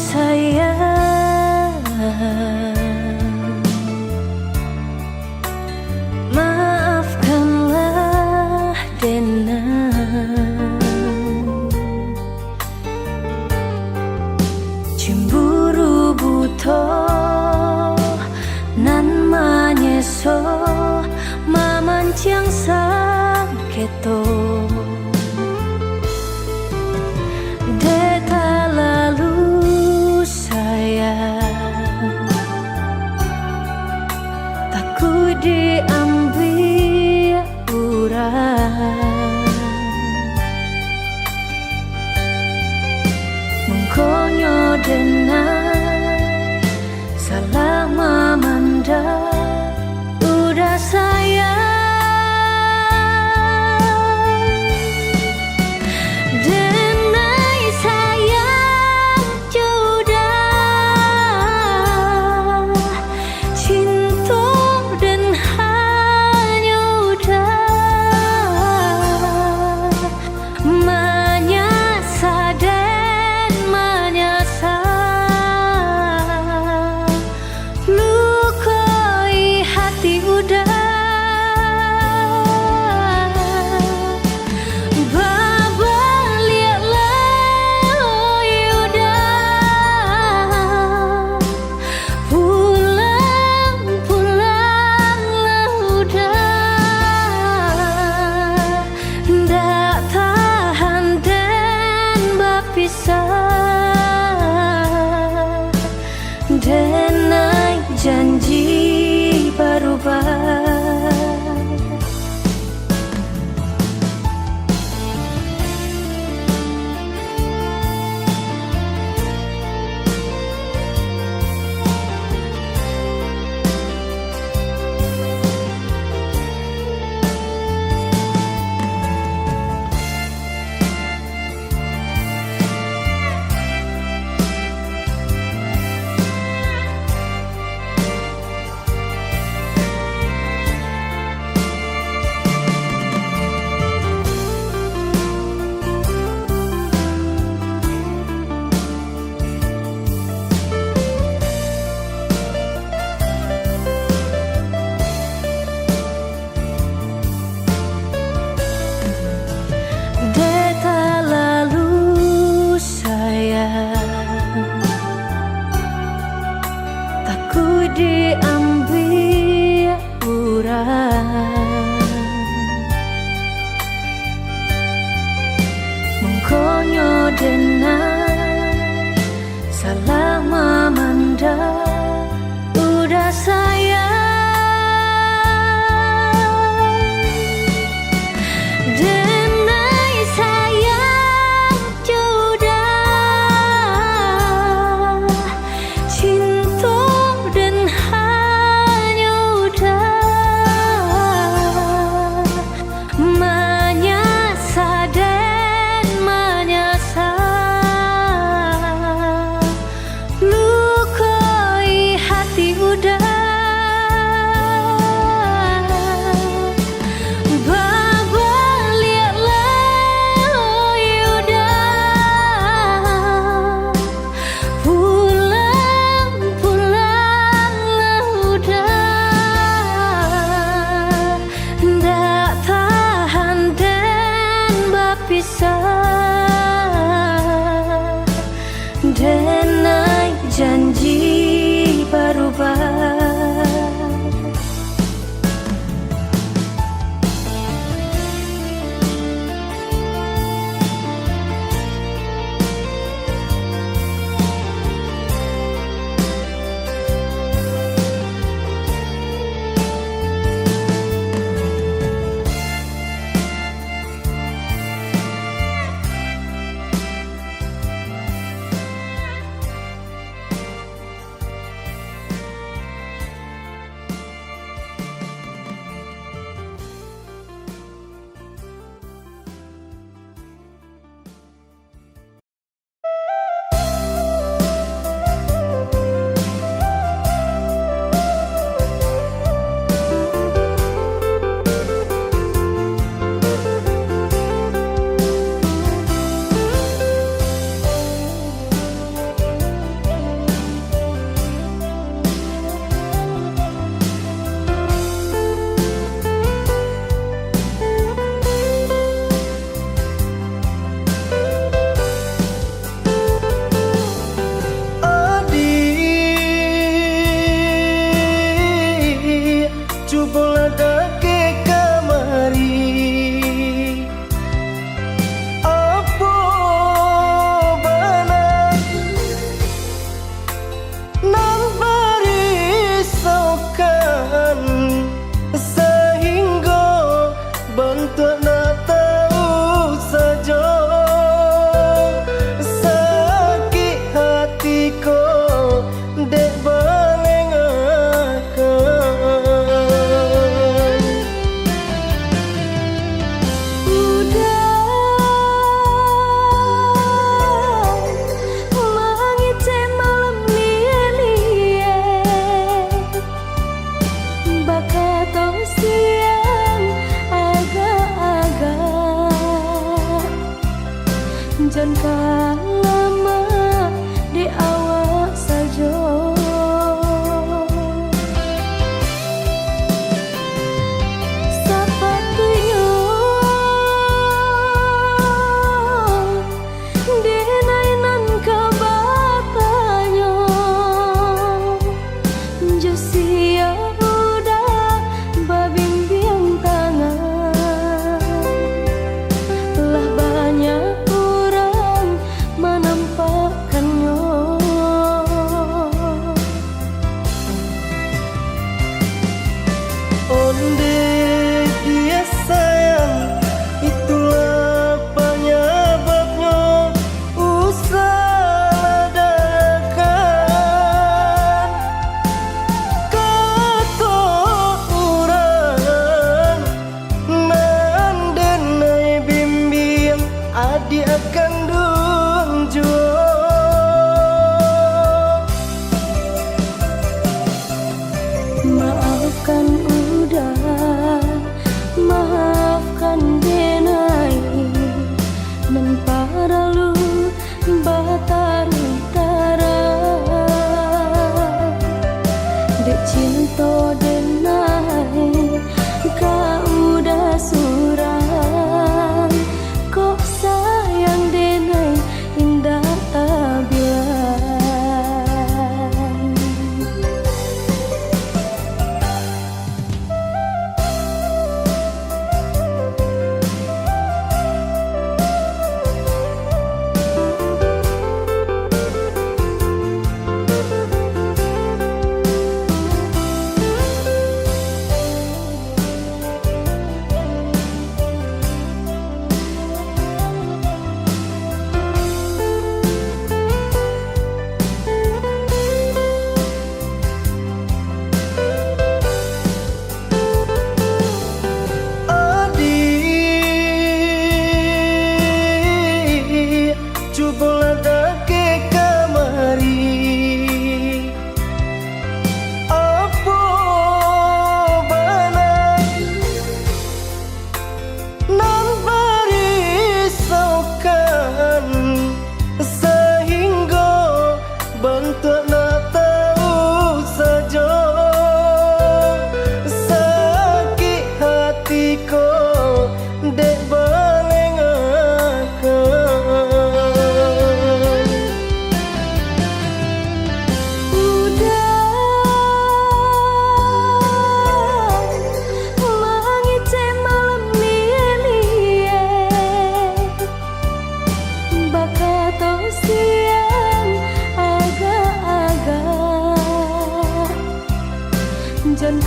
sayang, maafkanlah Dena. Cemburu buto nan manyeso mamancang saketo. Deta lalu sayang, takut diambil urang. Mengkonyo denai salah mamanda udah sayang. Denai sayang jodoh cinta dan hanya udah menyasa dan menyasa lukai hati udah babalialah udah pulang-pulanglah udah ndak tahan dan berpisah. Denai janji berubah.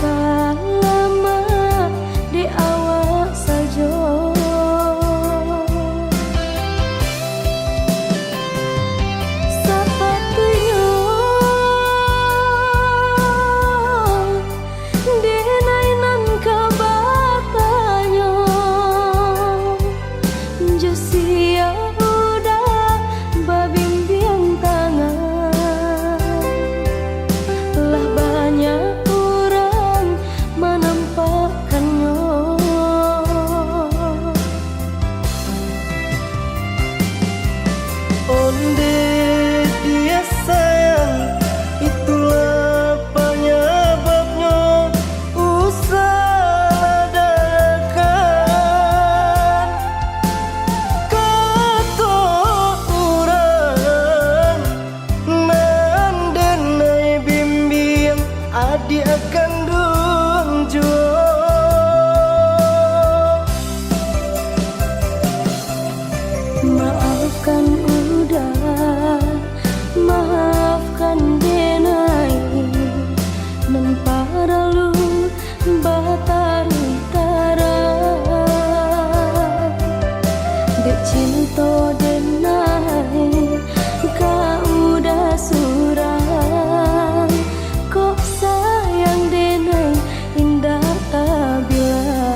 lama di awak saja. Sepatunya dinainan kebatanya Josia udah babimbiang tangan. Lah banyak orang menampakkannya. Onde dia sayang, itulah penyebabnya. Usah adakan kata orang nandenai bimbing adik akan dunjo. Maafkan udah, maafkan denai, nan paralu batari tara. Dek cinta denai, kau udah surang. Kok sayang denai, indah tak bilang.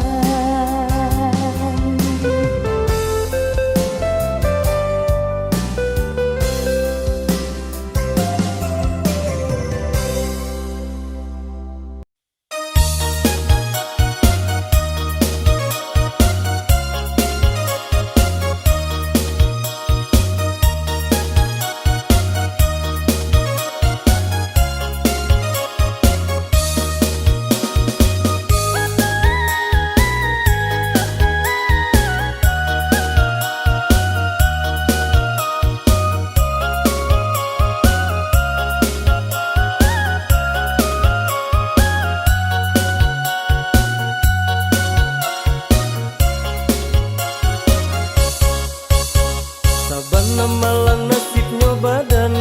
Sabana malang nasibnya badan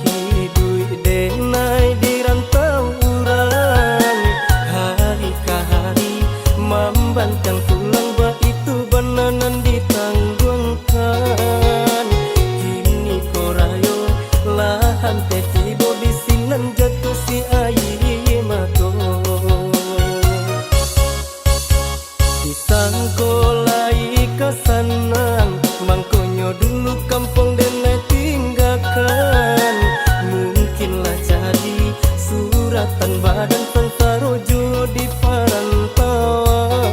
hidui denai di rantau urang. Hari ke hari membantang tulang ba itu bananan ditangguhkan. Kini korayo lahan tiba bisinan jatuh si ayi mato. Disangkolai kesanang mangkonyo dulu kampung denai tinggalkan. Mungkinlah jadi suratan badan pensarojo di perantauan.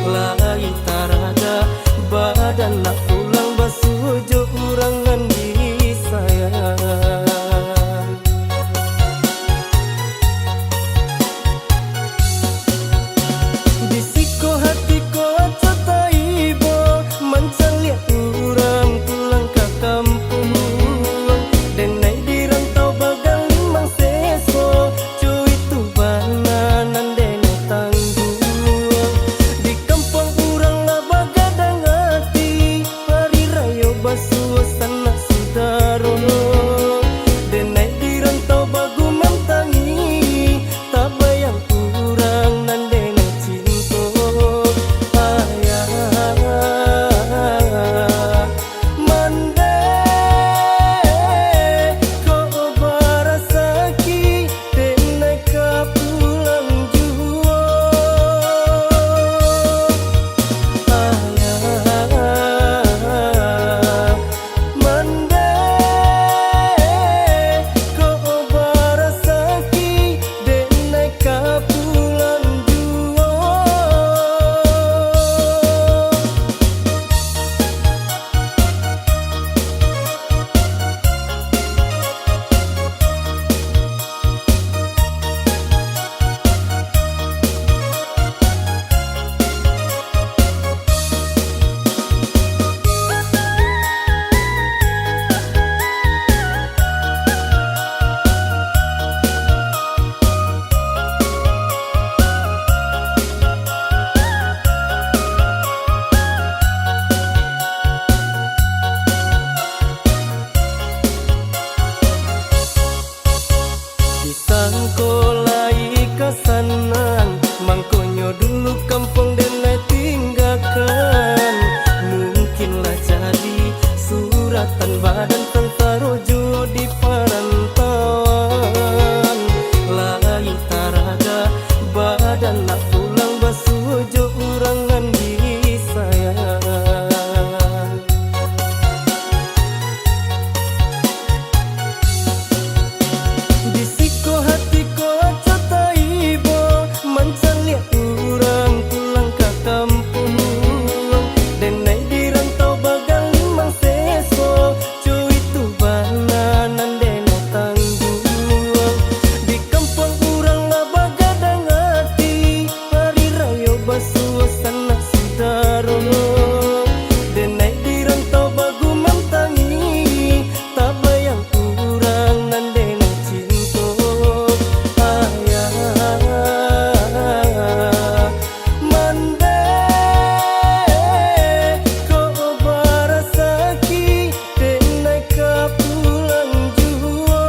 Lai tarada badan nak pulang basujo urangan disayang. Bisiko hatiko acata ibo mencaliak urang pulang ke kampung. Denai di rantau bagal limang seso, cuy itu bananan denai tangguh. Di kampung urang lah bagadang hati, hari rayo basuh sana suratan badan tentarojo di perantauan lain taraga badan nak pulang basujo urangan diri sayang bisiko hatiko aja taibo mancan liat urang pulang ke kampung dan naik di rantau bagal limang seso cuy itu bananan deno tangguang di kampung urang lah bagadang hati hari raya basuh sana sudaro dan naik di rantau bagu mantangi tak bayang urang nan deno cinto ayah mande ko barasaki den naik ka pulang juo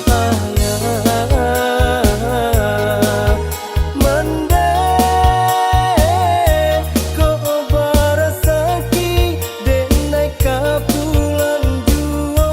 ayah mande ko barasaki den naik ka pulang juo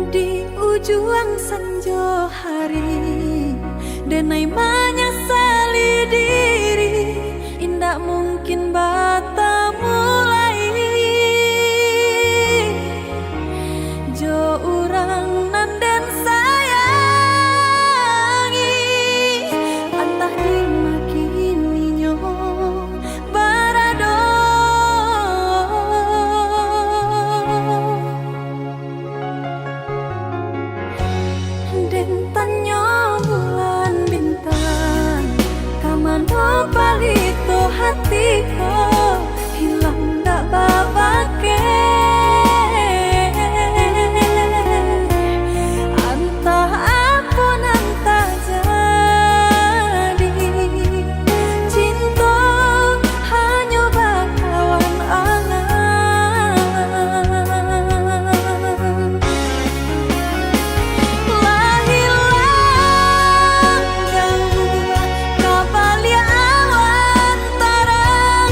Di ujung senja hari denai menyesali diri indak mungkin bata mulai jo urang nan den sayangi antah dimakininya barado den tanyo bulan bintang kamano palito hatiku hilang dak babake antah apun antah jadi cinta hanya bakawan angan lah hilang jauh kabalia awan tarang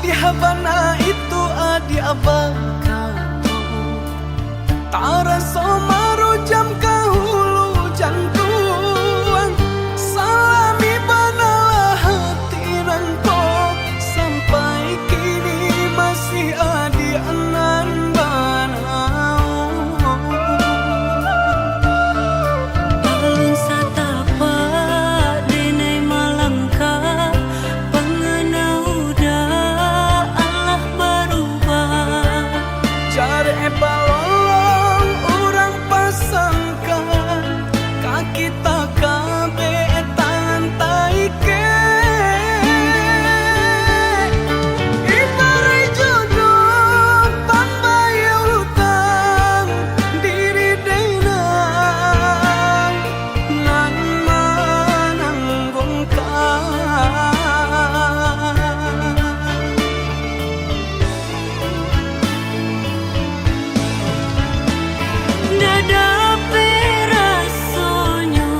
di Habana itu adi abang kato Tara somaro jam kahulu jantuang Salami banalah hati rangko Sampai kini masih adi anan banau Alun satapa denai malangka pengenauda Allah berubah Cari balong orang pasangkan kaki tak kabe tangan taike Ibarai jodoh pambayar utang diri denang nan menanggungkan Dada perasonyo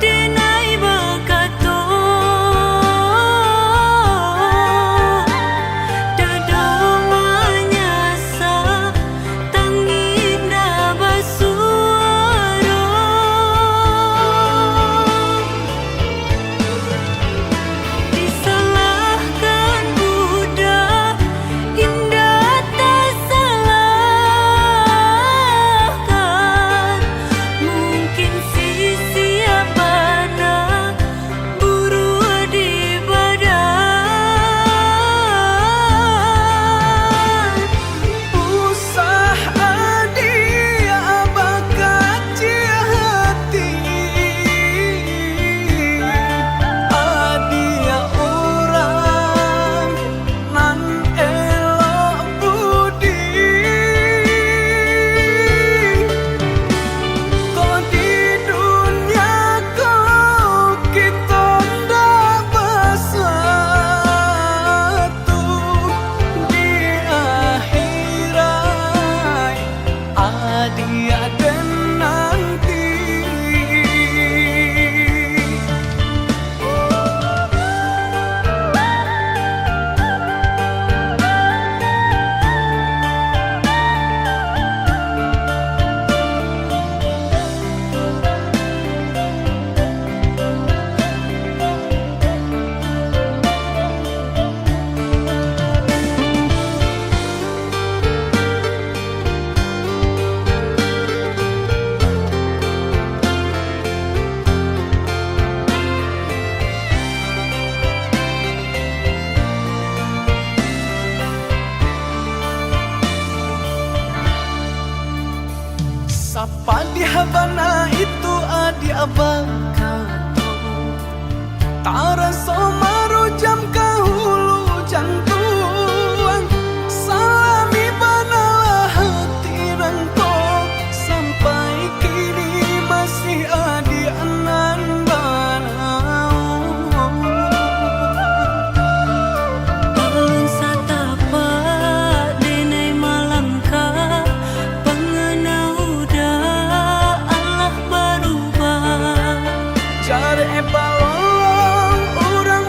denai bakato Dada manyasa tanginda basuaro Disalahkan budak indah tak salahkan Mungkin si siapa nak buru di badan Usah adia bakaci hati Adia orang nan elok budi Kau di dunia kau kita ndak bersatu Di akhirat adia dan nanti Sapa di Habana itu adi abang kato Tara somaro jam kahulu jantuang Salami banalah hati rangko Sampai kini masih adi anan banau Alun satapa denai malangka pengenauda Allah berubah Cari balong orang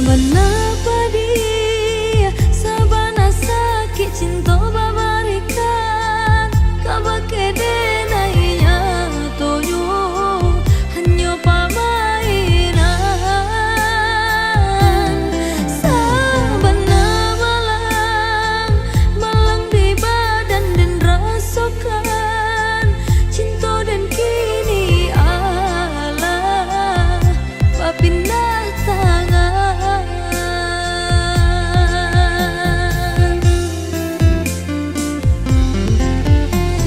Sabana padi, sabana sakit cinta babarikan, kabake denainya toyo hanya pamainan. Sabana malam, malam di badan dan rasakan cinta dan kini Allah bapindah tangan.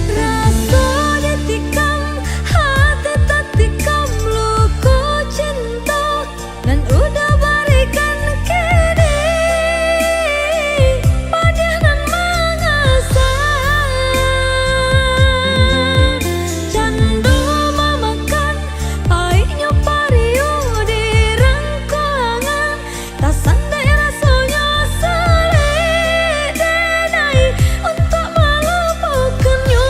Rasa ditikam, hati tak tikam, luku cinta dan udah berikan kini padih dan mengasah. Candu memakan pahitnya pariu di rangkangan, tak sandai rasanya sulit denai untuk melupakannya.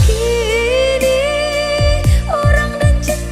Kini orang dan cinta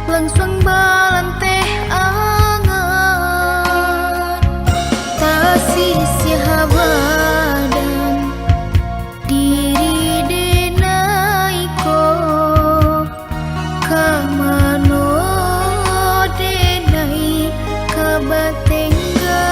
langsung balanteh angan tasisi habadan diri denaiko kamano denai kabatengga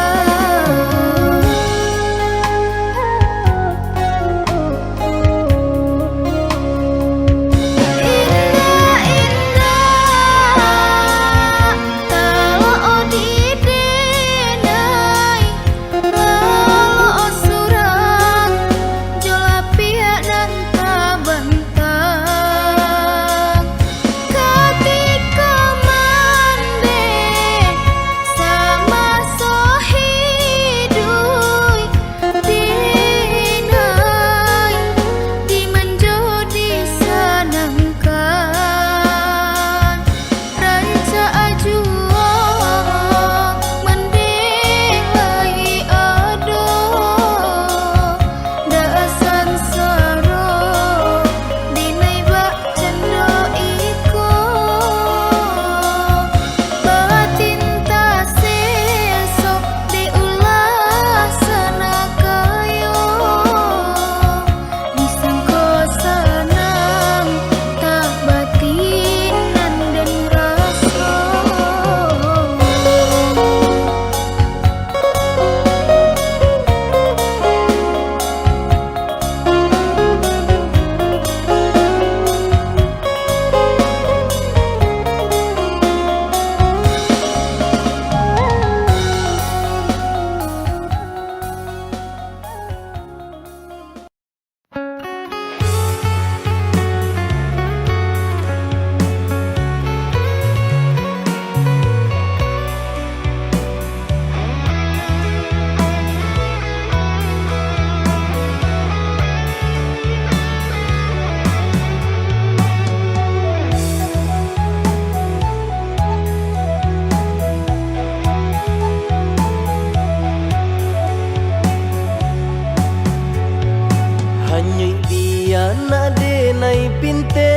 Hanyui biana denai pinte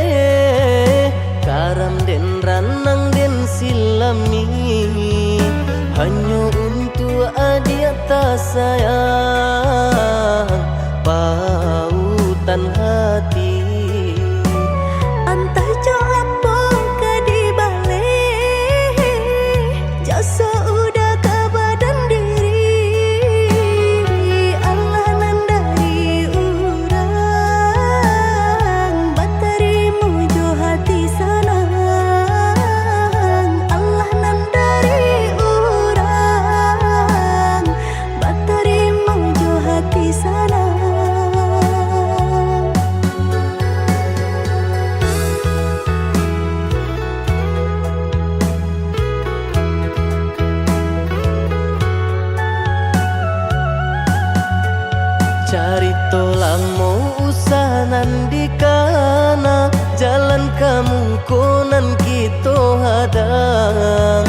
karam den ranang den silami hanya untuk adia tak sayang pautan hati antah coba ke di balik jasa udah ke badan diri Allah nandari urang batarimu jo hati sanang Allah nandari urang batarimu jo hati sanang cari tolang mau usahanan di kana jalan kamu konan kita hadang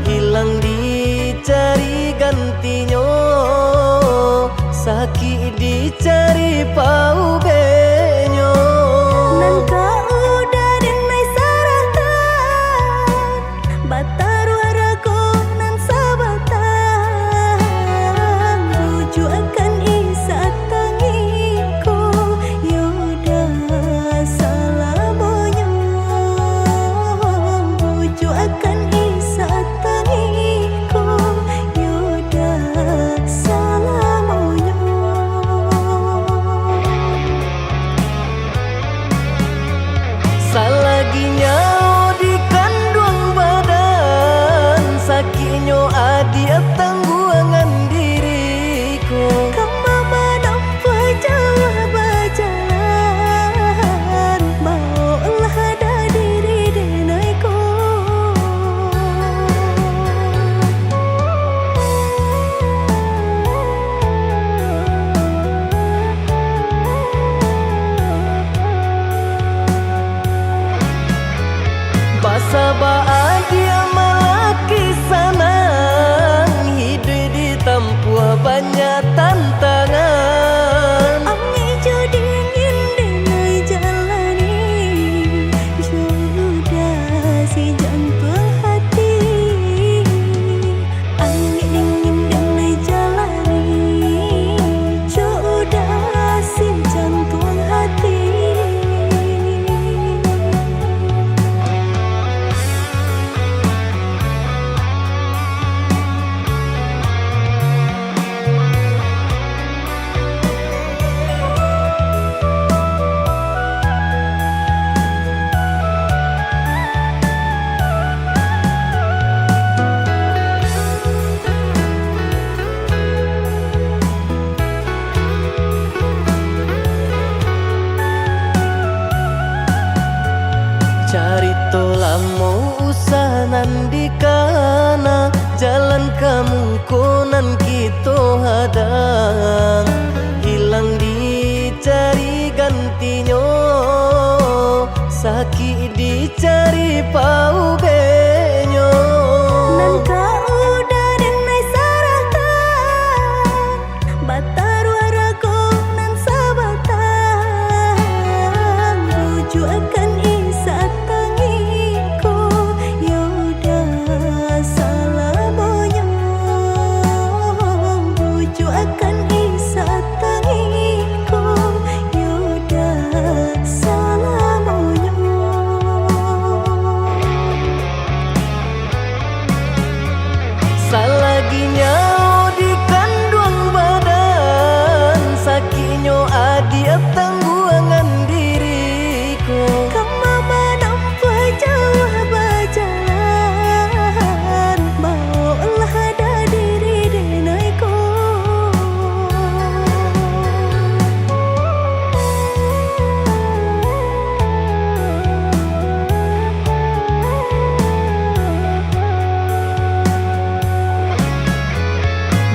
hilang dicari gantinya sakit dicari pau benyo nan kau udah denai saratan bataru arago nan sabatan buju akan isa tangiko yoda salah bonyo buju akan isa Cari tolamo usah nandikana, jalan kamu konan kita hadang, hilang dicari gantinya, sakit dicari pau benyo. Nan kau udah denai saratan, batar waraku nan sabatan, rujuk akan isa tangiku, yaudah salah boyo, rujuk akan isa tangiku, yaudah salah boyo. Salaginya di kandung badan, sakitnya adia tangguangan diriku. Kamu menampak jauh berjalan, bawalah ada diri denaiku.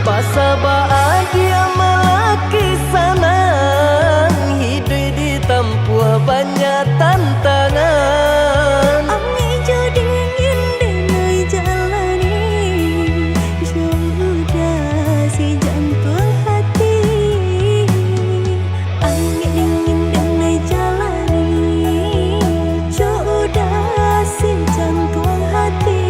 Basa bahagia melaki sanan, hidup ditempuh banyak tantangan. Angin jo dingin denai jalani, sudah si jantung hati. Angin dingin denai jalani, sudah si jantung hati.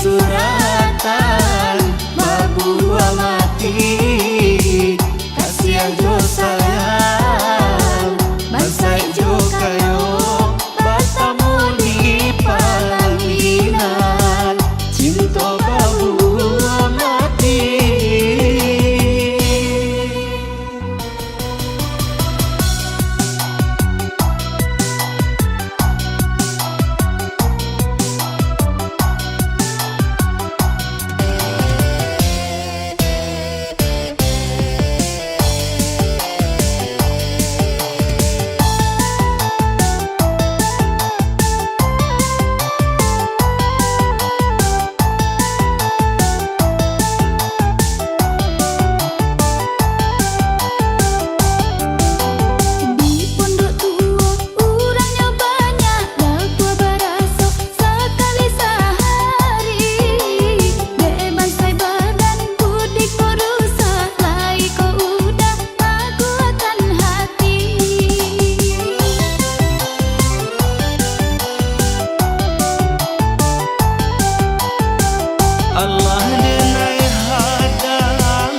suratan babua mati kasihan jo sayang bansai jo kayo bertemu di pelaminan cinta babua mati. Allah denai hadang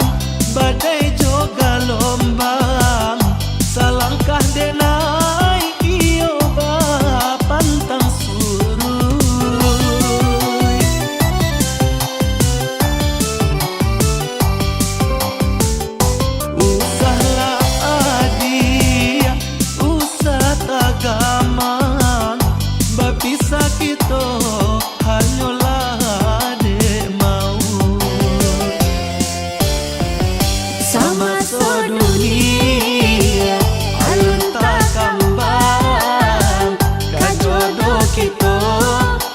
badai joga lombang salangkah denai iyo ba pantang suruy usahlah adia usah tagamang bapisa kita hanyolah sama sedunia alun tak kembang kajodoh kita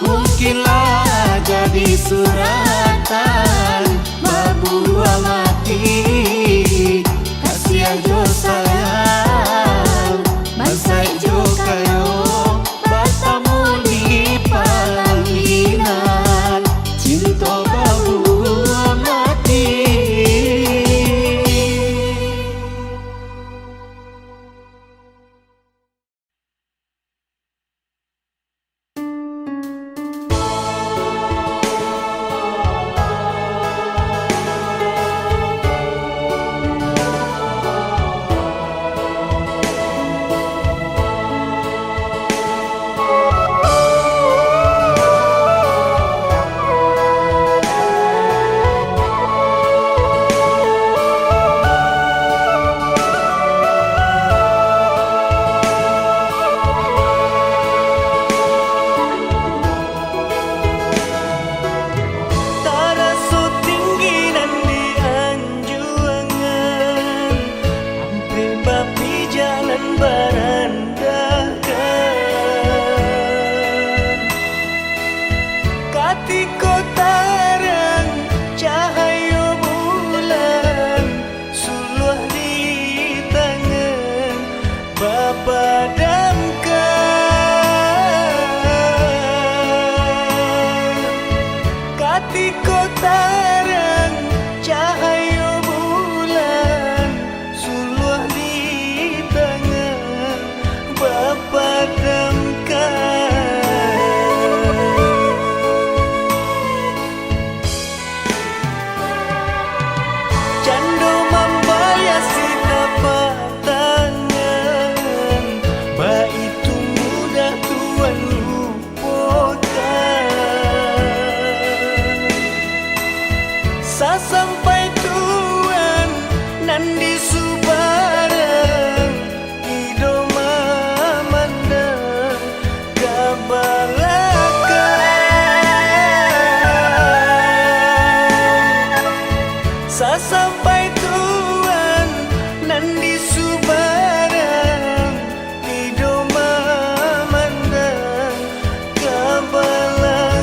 mungkinlah jadi suratan babua mati kasihan jo sayang bansai jo kayo bertemu di pelaminan cinta babua mati. Sampai tuan nan di Subarang idoma mandang kabalakan sampai tuan nan di Subarang idoma mandang kabalakan.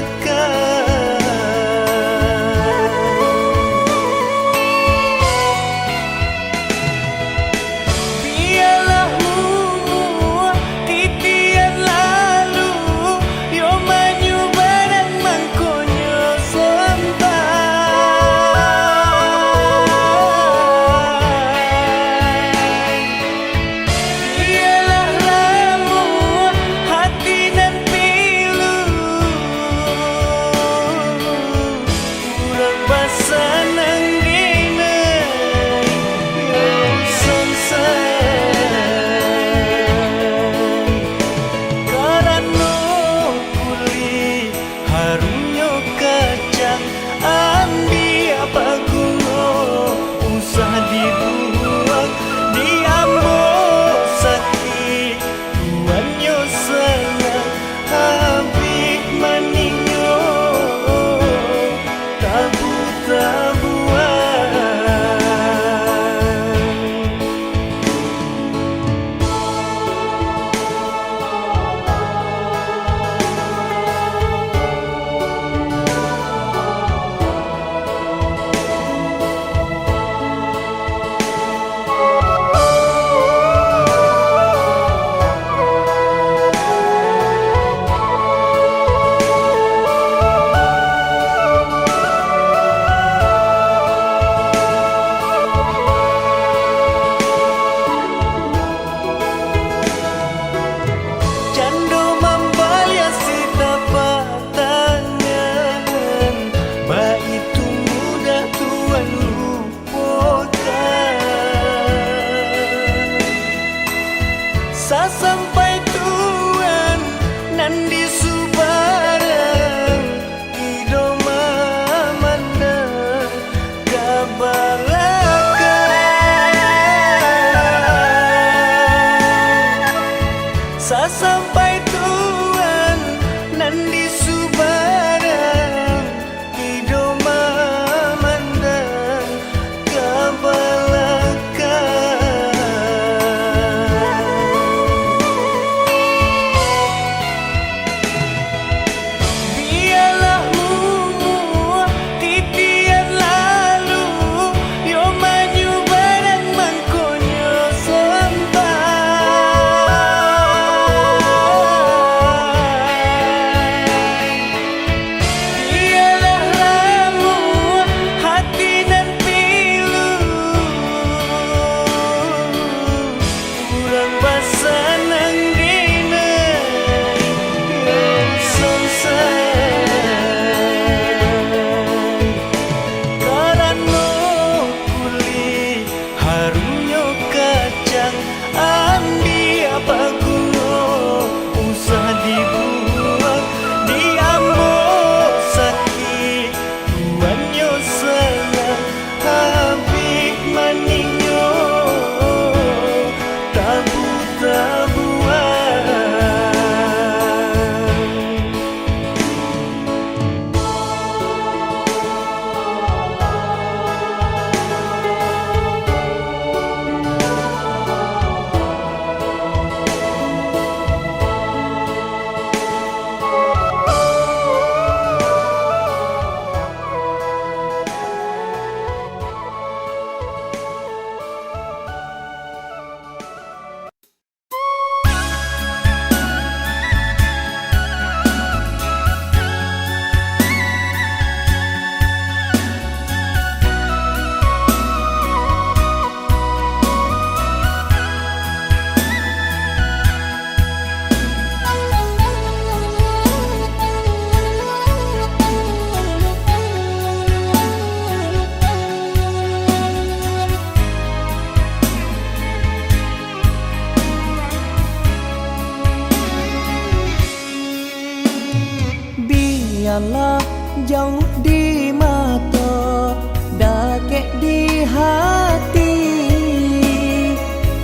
jauh di mata, dakek di hati.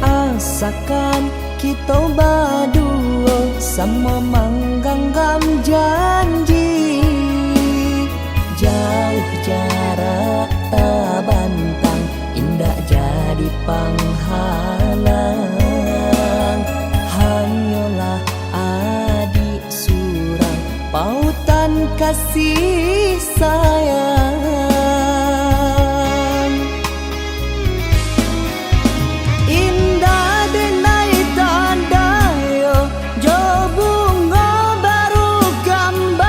Asakan kita berdua sama menggenggam janji. Jauh jarak tak bantang, indah jadi penghalang. Hanyalah adik surang, pautan kasih sayang. Indah denai tanda yo, jo bunga baru kembang.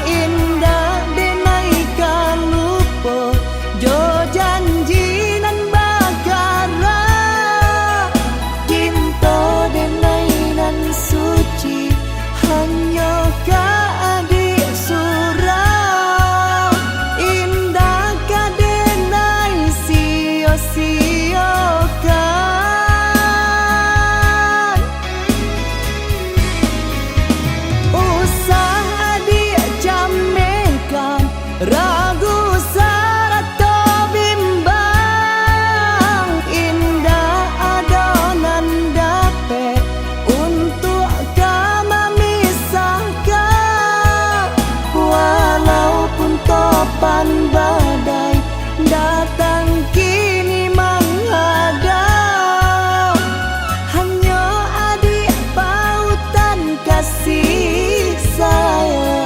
Indah denai kan lupa, jo janji nan bagara. Cinta denai nan suci, hanya ka adik surau. Indah ka denai sia-siakan. Usah adik jamekan, ragu sarata bimbang. Indah adonan dapat untuk kami misahkan. Walaupun topan badai datang kini menghadap, hanya adik pautan kasih sayang.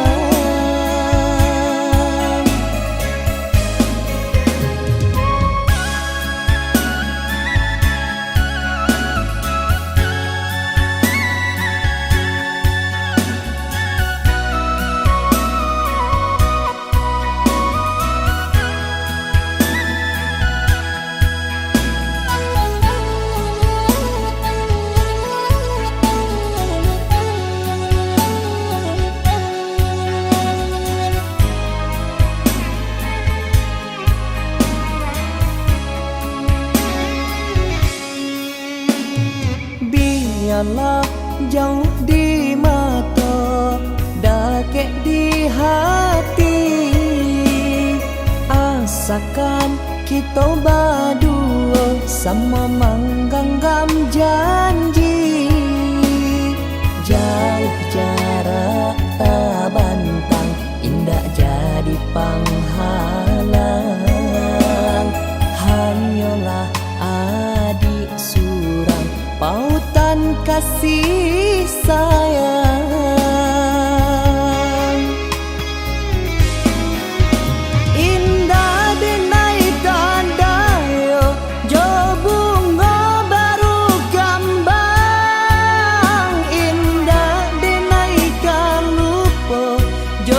Biarlah jauh di mata, dakek di hati. Asakan kita berdua sama menggenggam janji. Jauh jarak tak bantang, indah jadi penghalang. Hanyalah adik surang, pautan kasih sayang. Indah denai tanda yo, jo bunga baru kembang. Indah denai kan lupa, jo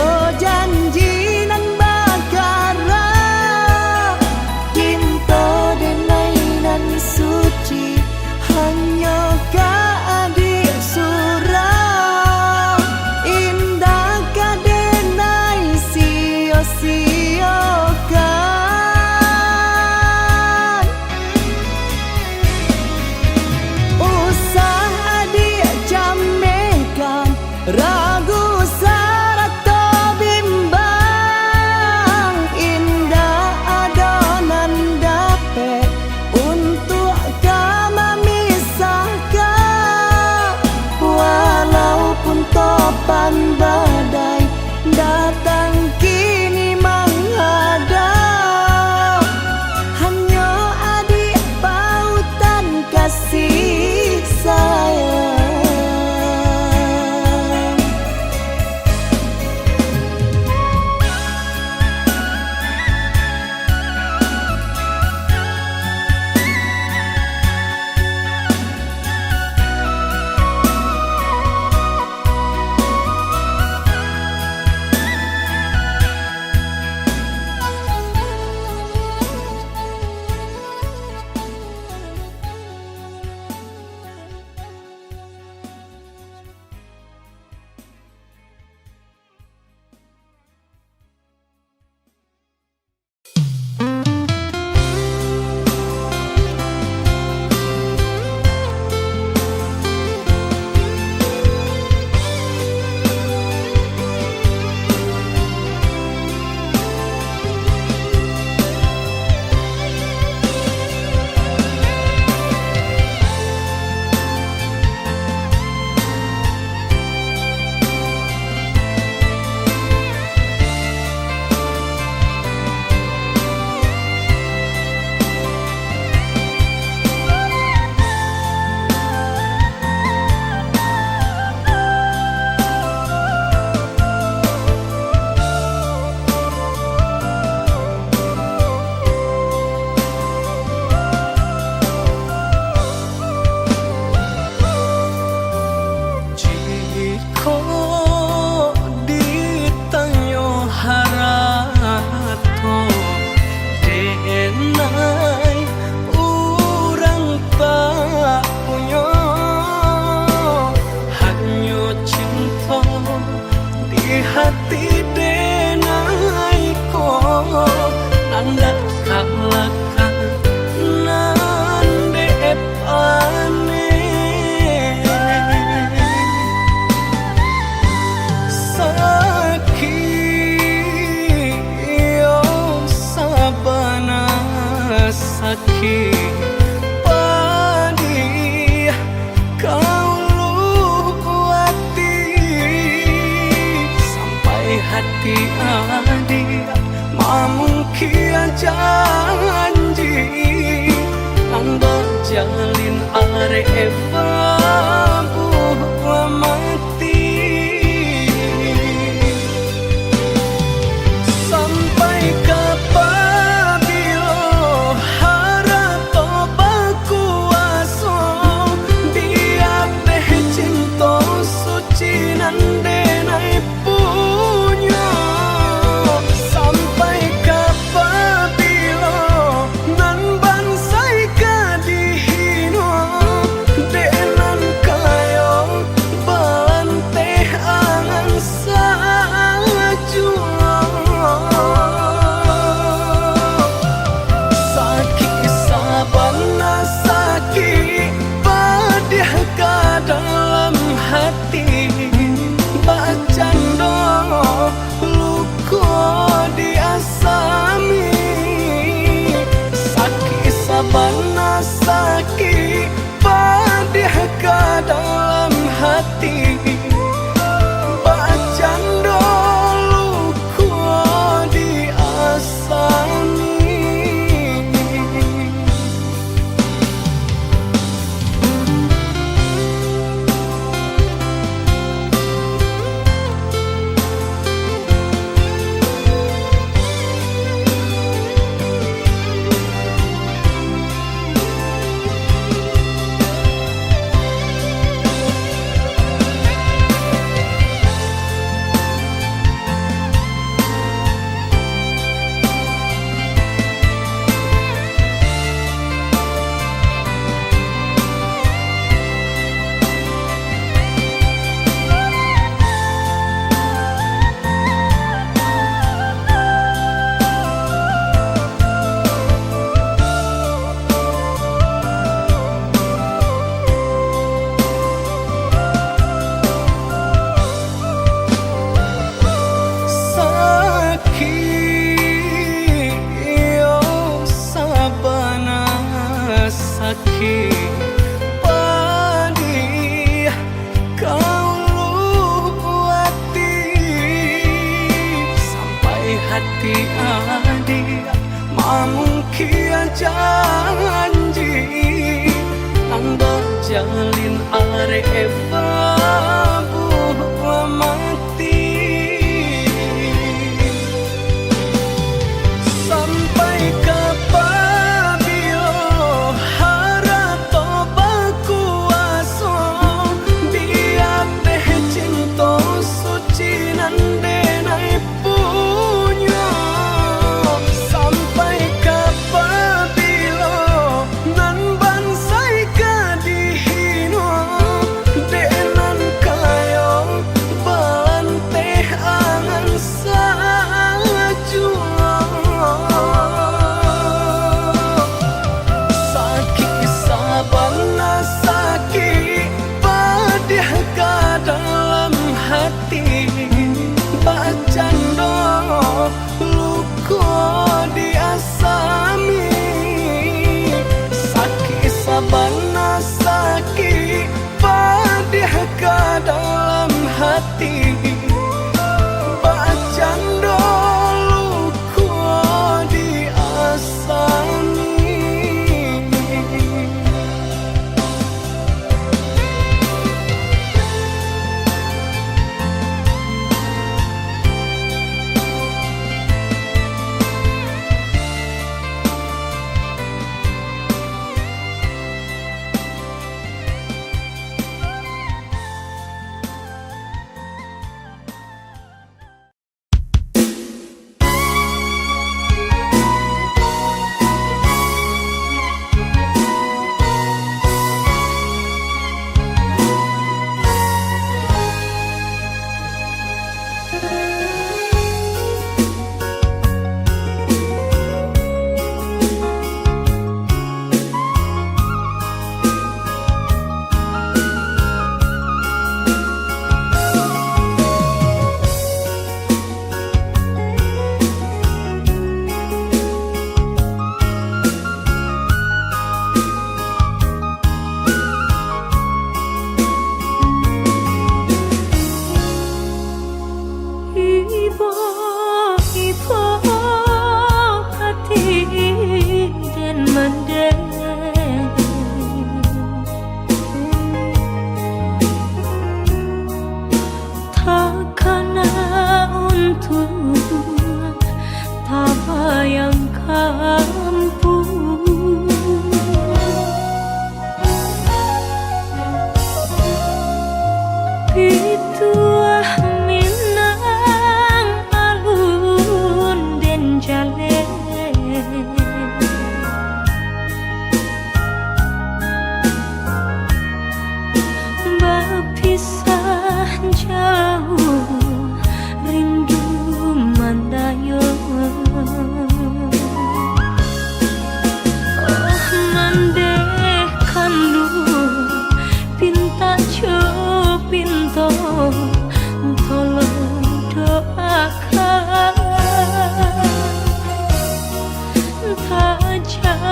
nanda kalakan nande pane sakio sabana sakit padi kau hati sampai hati adik mamungkia janji anda jalin arep buah mati sampai kapabilo harap tobaku aso dia teh cinta suci nande nai punya sampai kapabilo nan bansai kadihino denan kayo bante angan sajua sakit sabana sakit padih ka dalam hati bacando luko diasami sakit sabana sakit padih ka dalam hati bacando luko diasami sakit padi kau hati sampai hati adik mamungkia janji anda jalin arep buah mati sampai kapabilo harap tobaku aso dia teh cinta suci nande nai punya sampai kapabilo nan bansai kadihino de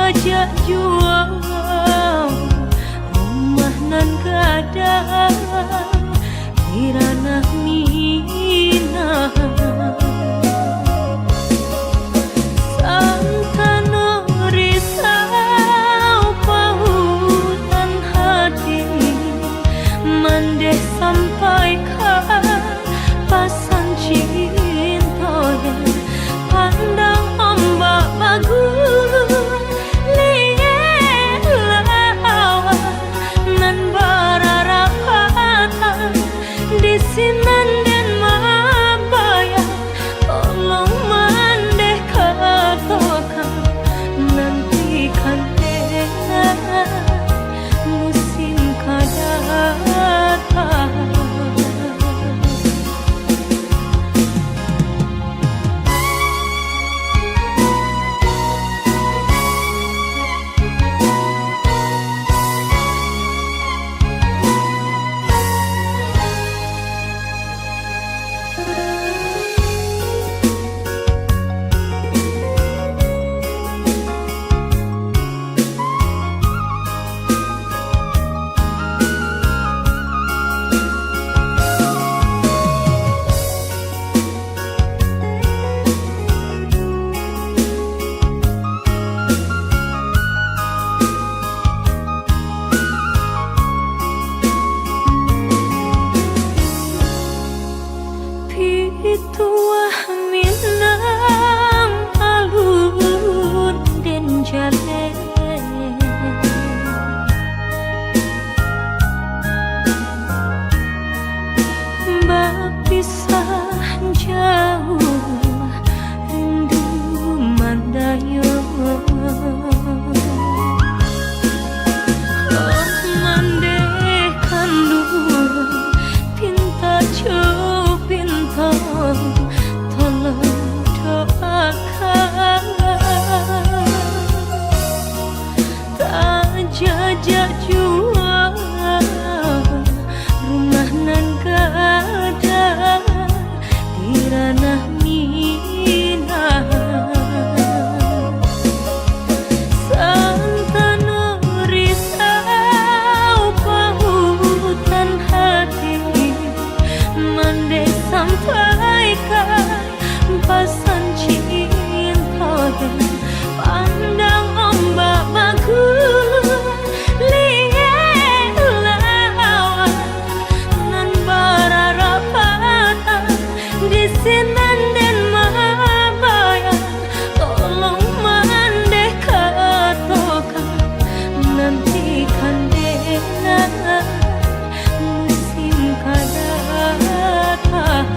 jajak jual rumah nan gadang di ranah Minang. Santana risau pautan hati mandeh sampaikan pasan cinta yang pandang ombak bagus liat lawan nan bararapatan di sinan dan mabaya tolong mandeh katakan nantikan musim kadatang. Pituah Minang alun den jale bapisah jauh rindu mandayo mandeh kandung pinta tolong doakan tak jajak jual rumah nan gadang di ranah Minang. Santana risau pautan hati mandeh sampaikan pasan cinta yang pandang ombak bagus liat lawan nan bararapatan di sinan dan mabaya tolong mandeh katakan nantikan musim kadatang.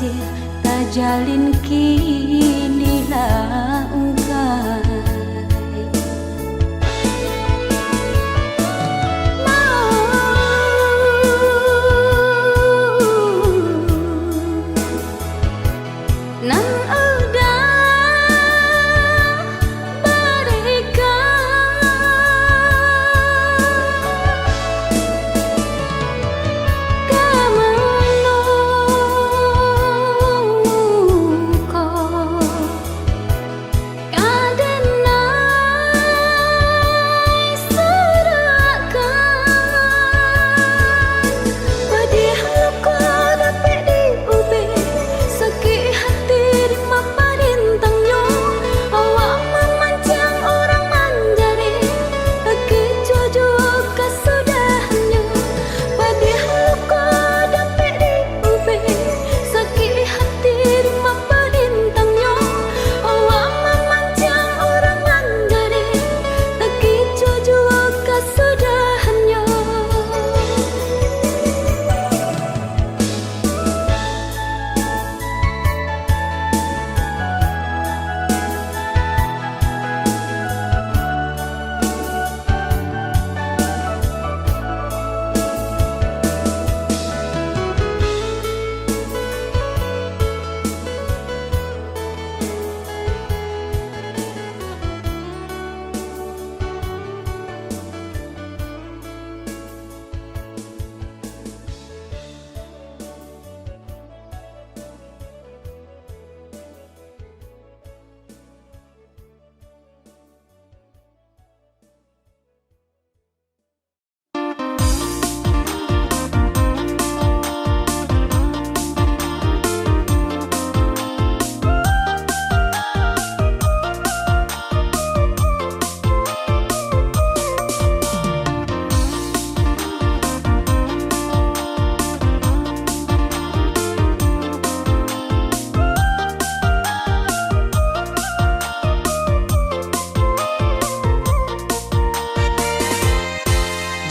kasih tak jalin kini lah ungkai. Nan udah berikan kemenungko kadenai serakan pedih luka dapat diubah sakit hati maparintangnya awak memancang orang manjari kecuju kesudahannya pedih luka dapat diubah sakit hati maparintangnya awak memancang orang manjari kecuju kesudahannya.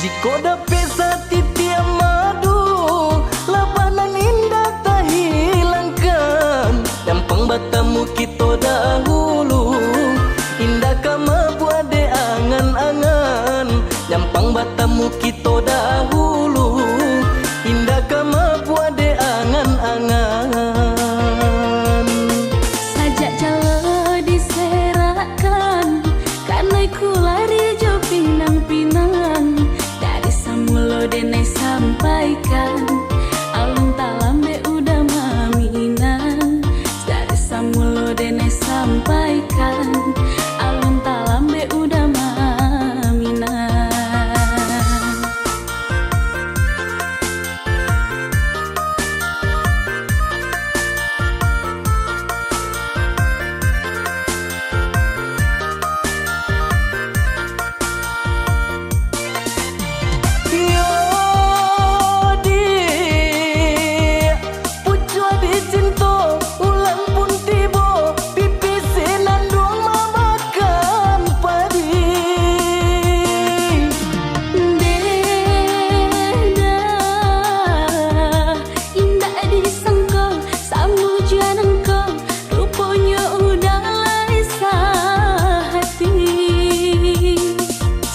Jika dapat satitia madu labanan indah tak hilangkan dampang batamu kita dahulu indah kama buat de angan-angan dampang batamu kita dahulu indah kama buat de angan-angan Sajak jala diserakan karena ku lari jo pinang-pinang dari samulo denai sampaikan alun talambe udah maminan dari samulo denai sampaikan alun talambe udah maminan.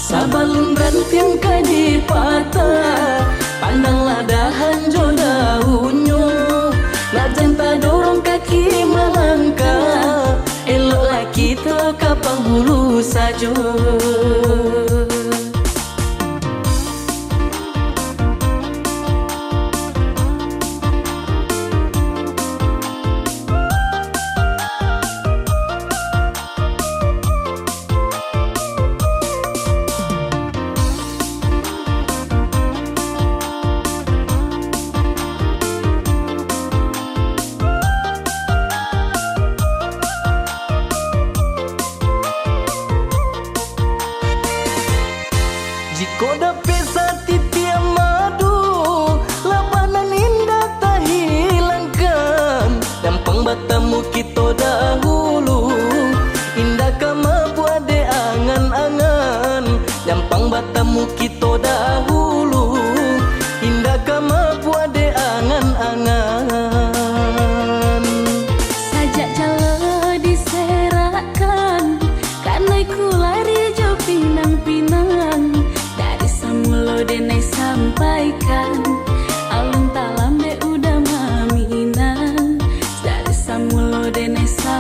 Sabalun rantiang kadi patah pandanglah dahan jo daunnya najan tak dorong kaki melangkah eloklah kita kapang hulu saja.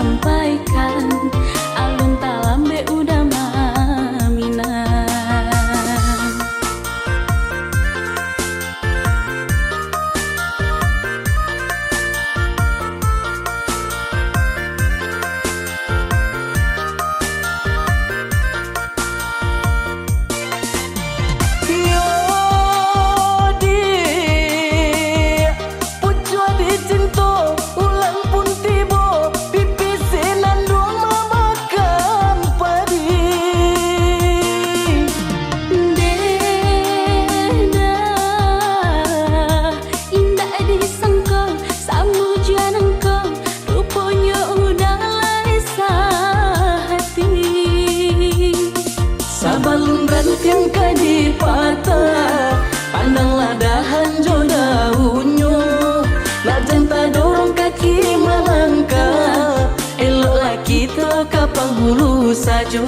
sampaikan, alun talambe udah maminan. Sabalun rantiang kadi patah, pandanglah dahan jo daunnya. Lajan tak dorong kaki melangkah, eloklah kita ke penghulu saja.